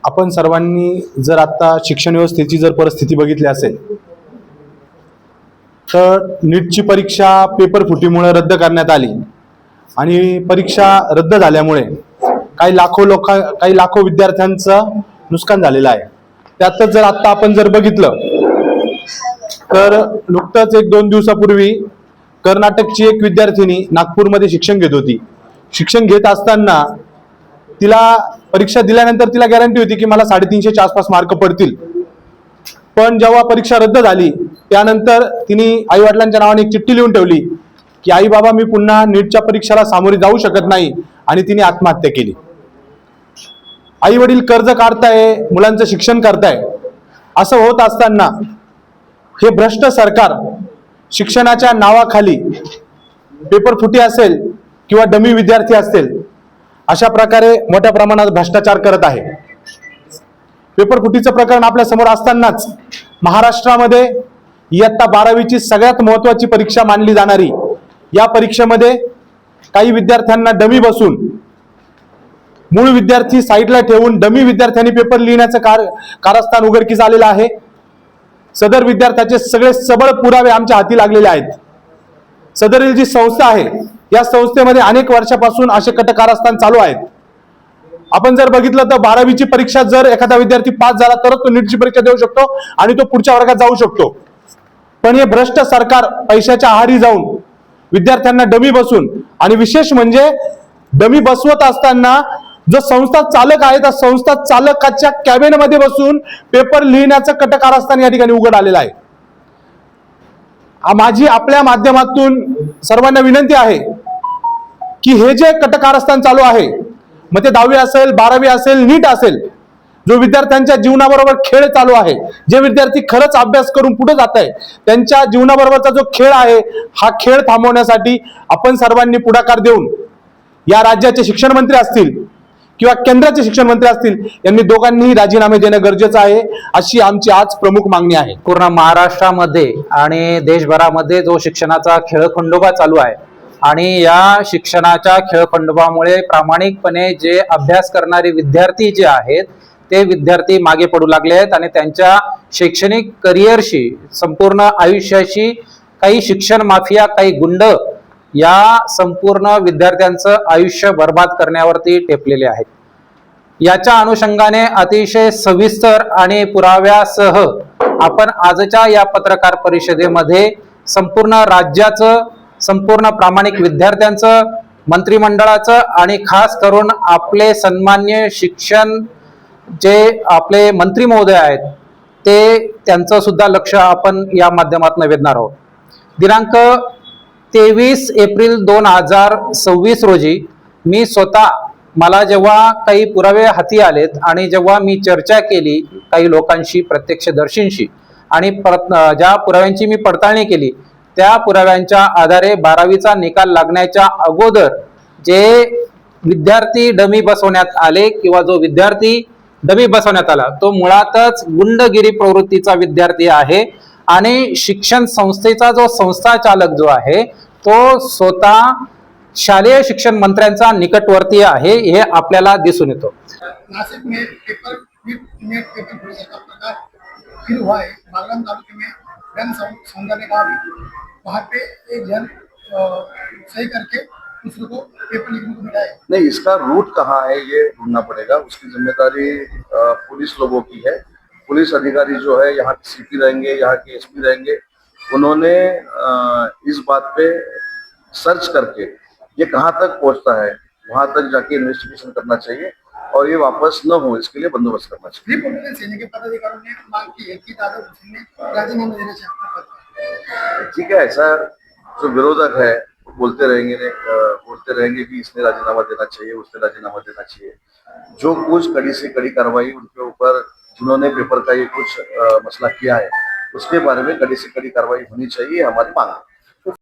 आपण सर्वांनी जर आता शिक्षण व्यवस्थेची जर परिस्थिती बघितली असेल तर नीटची परीक्षा पेपर फुटीमुळे रद्द करण्यात आली आणि परीक्षा रद्द झाल्यामुळे काही लाखो विद्यार्थ्यांचं नुकसान झालेलं आहे। त्यातच जर आता आपण जर बघितलं तर नुकतंच 1-2 दिवसापूर्वी कर्नाटकची एक विद्यार्थिनी नागपूरमध्ये शिक्षण घेत होती। शिक्षण घेत असताना तिला परीक्षा दिल्यानंतर तिला गॅरंटी होती की मला 350च्या आसपास मार्क पडतील, पण जेव्हा परीक्षा रद्द झाली त्यानंतर तिने आई वडिलांच्या नावाने एक चिठ्ठी लिहून ठेवली की आई बाबा मी पुन्हा नीटच्या परीक्षेला सामोरे जाऊ शकत नाही, आणि तिने आत्महत्या केली। आई वडील कर्ज काढताय, मुलांचं शिक्षण करताय, असं होत असताना हे भ्रष्ट सरकार शिक्षणाच्या नावाखाली पेपर फुटी असेल किंवा डमी विद्यार्थी असतील अशा प्रकारे मोठ्या प्रमाणात भ्रष्टाचार करत आहे। पेपर फुटीचं प्रकरण आपल्या समोर असतानाच महाराष्ट्रामध्ये इयत्ता 12वीची सगळ्यात महत्त्वाची परीक्षा मानली जाणारी या परीक्षेमध्ये काही विद्यार्थ्यांना डमी बसून मूळ विद्यार्थी साईडला ठेवून डमी विद्यार्थ्यांनी पेपर लिहिण्याचं कारस्थान उघडकीस आलेलं आहे। सदर विद्यार्थ्याचे सगळे सबळ पुरावे आमच्या हाती लागलेले आहेत। सदरील जी संस्था आहे या संस्थेमध्ये अनेक वर्षापासून असे कारस्थान चालू आहेत। आपण जर बघितलं तर 12वीची परीक्षा जर एखादा विद्यार्थी पास झाला तरच तो नीटची परीक्षा देऊ शकतो आणि तो पुढच्या वर्गात जाऊ शकतो, पण हे भ्रष्ट सरकार पैशाच्या आहारी जाऊन विद्यार्थ्यांना डमी बसून, आणि विशेष म्हणजे डमी बसवत असताना जो संस्था चालक आहे त्या संस्था चालकाच्या कॅबिनमध्ये बसून पेपर लिहिण्याचं कारस्थान या ठिकाणी उघड आलेलं आहे। माझी आपल्या माध्यमातून सर्वांना विनंती आहे की हे जे कारस्थान चालू आहे, मग ते 10वी असेल 12वी असेल नीट असेल, जो विद्यार्थ्यांच्या जीवनाबरोबर खेळ चालू आहे, जे विद्यार्थी खरंच अभ्यास करून पुढे जात आहे त्यांच्या जीवनाबरोबरचा जो खेळ आहे हा खेळ थांबवण्यासाठी आपण सर्वांनी पुढाकार देऊन या राज्याचे शिक्षण मंत्री असतील किंवा केंद्राचे शिक्षण मंत्री असतील यांनी दोघांनीही राजीनामे देणं गरजेचं आहे, अशी आमची आज प्रमुख मागणी आहे। पूर्ण महाराष्ट्रामध्ये आणि देशभरामध्ये जो शिक्षणाचा खेळखंडोबा चालू आहे आणि या शिक्षणाच्या खेळखंडोबामुळे प्रामाणिकपणे जे अभ्यास करणारे विद्यार्थी जे आहेत ते विद्यार्थी मागे पडू लागले आहेत आणि त्यांच्या शैक्षणिक करिअरशी संपूर्ण आयुष्याशी काही शिक्षण माफिया, काही गुंड या संपूर्ण विद्यार्थ्यांचं आयुष्य बर्बाद करण्यावरती टेपलेले आहेत। याच्या अनुषंगाने अतिशय सविस्तर आणि पुराव्यासह आपण आजच्या या पत्रकार परिषदेमध्ये संपूर्ण राज्याचं, संपूर्ण प्रामाणिक विद्यार्थ्यांचं, मंत्रिमंडळाचं आणि खास करून आपले सन्मान्य शिक्षण जे आपले मंत्री महोदय आहेत ते त्यांचं सुद्धा लक्ष आपण या माध्यमातून वेधणार आहोत। दिनांक 23 एप्रिल 2026 रोजी मी स्वतः, मला जेव्हा काही पुरावे हाती आलेत आणि जेव्हा मी चर्चा केली काही लोकांशी, प्रत्यक्षदर्शींशी, आणि ज्या पुराव्यांची मी पडताळणी केली त्या पुराव्यांच्या आधारे 12वीचा निकाल लागण्याच्या अगोदर जे विद्यार्थी डमी बसवण्यात आले किंवा जो विद्यार्थी डमी बसवण्यात आला तो मुळातच गुंडगिरी प्रवृत्तीचा विद्यार्थी आहे आणि शिक्षण संस्थेचा जो संस्था चालक जो आहे तो स्वतः शालेय शिक्षण मंत्र्यांचा निकटवर्तीय आहे, हे आपल्याला दिसून येतो। नासिक में नेट पेपर फुटने का प्रकार फिर हुआ है। बागलान तालुके में जन सौंदर्य का वहाँ पे एक जन सही करके दूसरे को पेपर लिखने को मिला है। नहीं, इसका रूट कहाँ है ये ढूंढना पड़ेगा, उसकी जिम्मेदारी पुलिस लोगों की है। पुलिस अधिकारी जो है यहाँ के सीपी रहेंगे, यहाँ के एसपी रहेंगे, उन्होंने इस बात पे सर्च करके ये कहाँ तक पहुँचता है वहां तक जाके इन्वेस्टिगेशन करना चाहिए और ये वापस न हो इसके लिए बंदोबस्त करना चाहिए। सेना के पदाधिकारियों ने मांग की है कि दादा हुसैन ने राजीनामा देना चाहिए। ठीक है, ऐसा जो विरोधक है बोलते रहेंगे कि इसने राजीनामा देना चाहिए, उसने राजीनामा देना चाहिए। जो कुछ कड़ी से कड़ी कार्रवाई उनके ऊपर, जिन्होंने पेपर का ये कुछ मसला किया है उसके बारे में कड़ी से कड़ी कार्रवाई होनी चाहिए, हमारी मांग है।